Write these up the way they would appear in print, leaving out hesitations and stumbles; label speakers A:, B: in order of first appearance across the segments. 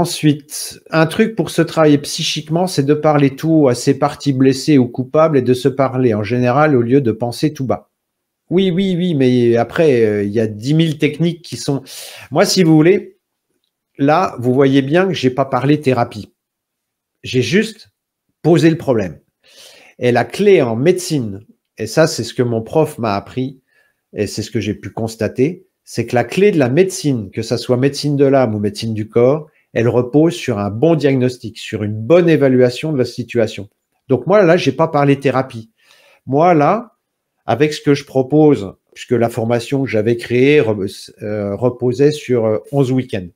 A: Ensuite, un truc pour se travailler psychiquement, c'est de parler tout à ses parties blessées ou coupables et de se parler en général au lieu de penser tout bas. Oui, oui, oui, mais après, il y a 10 000 techniques qui sont... Moi, si vous voulez, là, vous voyez bien que j'ai pas parlé thérapie. J'ai juste posé le problème. Et la clé en médecine, et ça, c'est ce que mon prof m'a appris, et c'est ce que j'ai pu constater, c'est que la clé de la médecine, que ça soit médecine de l'âme ou médecine du corps, elle repose sur un bon diagnostic, sur une bonne évaluation de la situation. Donc moi, là, j'ai pas parlé thérapie. Moi, là, avec ce que je propose, puisque la formation que j'avais créée reposait sur 11 week-ends.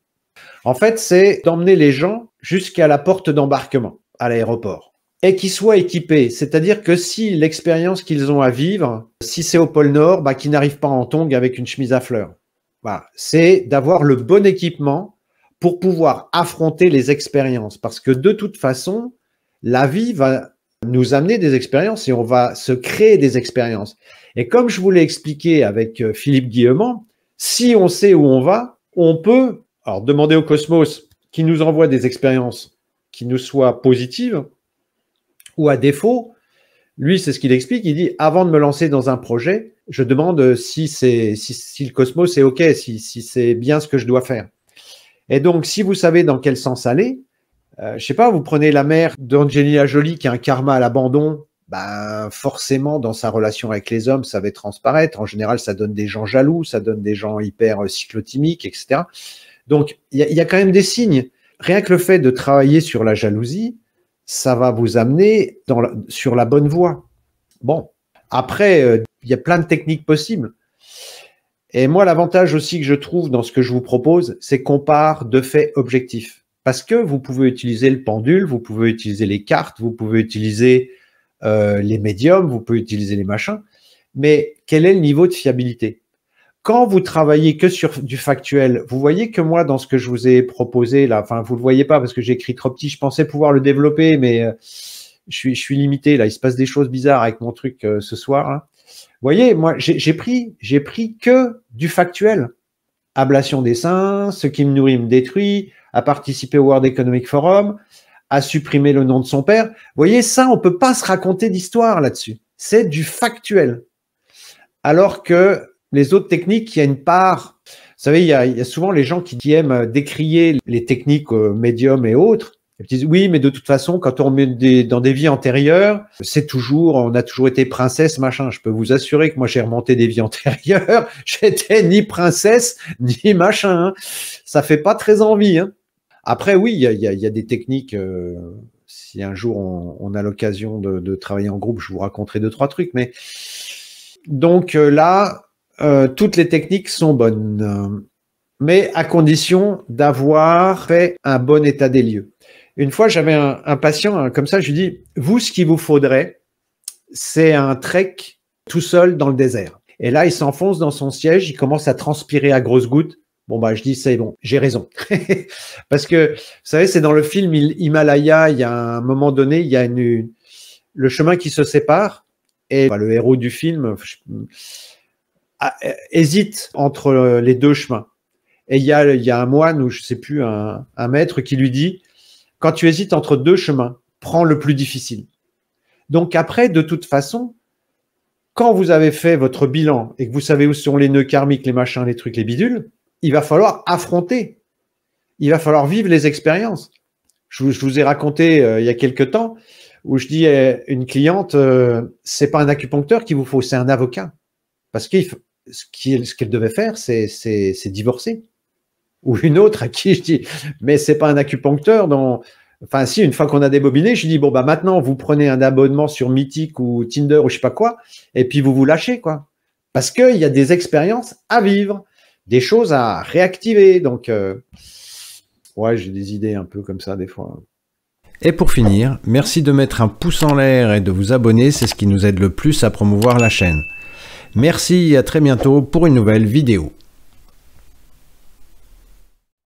A: En fait, c'est d'emmener les gens jusqu'à la porte d'embarquement à l'aéroport et qu'ils soient équipés. C'est-à-dire que si l'expérience qu'ils ont à vivre, si c'est au pôle Nord, bah, qu'ils n'arrivent pas en tongs avec une chemise à fleurs. Voilà. C'est d'avoir le bon équipement pour pouvoir affronter les expériences. Parce que de toute façon, la vie va nous amener des expériences et on va se créer des expériences. Et comme je vous l'ai expliqué avec Philippe Guillemont, si on sait où on va, on peut alors demander au cosmos qui nous envoie des expériences qui nous soient positives ou à défaut, lui c'est ce qu'il explique, il dit avant de me lancer dans un projet, je demande si le cosmos est OK, si c'est bien ce que je dois faire. Et donc si vous savez dans quel sens aller, je sais pas, vous prenez la mère d'Angelina Jolie qui a un karma à l'abandon, ben forcément dans sa relation avec les hommes, ça va transparaître. En général, ça donne des gens jaloux, ça donne des gens hyper cyclotimiques, etc. Donc il y a quand même des signes. Rien que le fait de travailler sur la jalousie, ça va vous amener sur la bonne voie. Bon, après, il y a plein de techniques possibles. Et moi, l'avantage aussi que je trouve dans ce que je vous propose, c'est qu'on part de faits objectifs. Parce que vous pouvez utiliser le pendule, vous pouvez utiliser les cartes, vous pouvez utiliser les médiums, vous pouvez utiliser les machins. Mais quel est le niveau de fiabilité? Quand vous travaillez que sur du factuel, vous voyez que moi, dans ce que je vous ai proposé, là, enfin, vous le voyez pas parce que j'ai écrit trop petit, je pensais pouvoir le développer, mais je suis limité, là, il se passe des choses bizarres avec mon truc ce soir. Hein. Vous voyez, moi, j'ai pris que du factuel. Ablation des seins, ce qui me nourrit me détruit, à participer au World Economic Forum, à supprimer le nom de son père. Vous voyez, ça, on peut pas se raconter d'histoire là-dessus. C'est du factuel. Alors que les autres techniques, il y a une part... Vous savez, il y a souvent les gens qui aiment décrier les techniques médium et autres. Ils disent, oui, mais de toute façon, quand on met dans des vies antérieures, on a toujours été princesse, machin. Je peux vous assurer que moi, j'ai remonté des vies antérieures. J'étais ni princesse, ni machin. Hein. Ça fait pas très envie. Hein. Après, oui, il y a des techniques. Si un jour on a l'occasion de travailler en groupe, je vous raconterai 2-3 trucs. Mais donc là, toutes les techniques sont bonnes, mais à condition d'avoir fait un bon état des lieux. Une fois, j'avais un patient comme ça, je lui dis, vous, ce qu'il vous faudrait, c'est un trek tout seul dans le désert. Et là, il s'enfonce dans son siège, il commence à transpirer à grosses gouttes. Bon, bah, je dis, c'est bon, j'ai raison. Parce que, vous savez, c'est dans le film Himalaya, il y a un moment donné, il y a le chemin qui se sépare, et le héros du film hésite entre les deux chemins. Et il y a un moine, ou je sais plus, un maître qui lui dit, quand tu hésites entre deux chemins, prends le plus difficile. Donc après, de toute façon, quand vous avez fait votre bilan et que vous savez où sont les nœuds karmiques, les machins, les trucs, les bidules, il va falloir affronter. Il va falloir vivre les expériences. Je vous ai raconté il y a quelque temps où je dis à une cliente, c'est pas un acupuncteur qu'il vous faut, c'est un avocat. Parce que ce qu'elle devait faire, c'est divorcer. Ou une autre à qui je dis, mais c'est pas un acupuncteur dont... Enfin, si, une fois qu'on a débobiné, je dis, bon, bah, maintenant, vous prenez un abonnement sur Mythique ou Tinder ou je sais pas quoi, et puis vous lâchez, quoi. Parce qu'il y a des expériences à vivre, des choses à réactiver. Donc, ouais, j'ai des idées un peu comme ça, des fois.
B: Et pour finir, merci de mettre un pouce en l'air et de vous abonner, c'est ce qui nous aide le plus à promouvoir la chaîne. Merci et à très bientôt pour une nouvelle vidéo.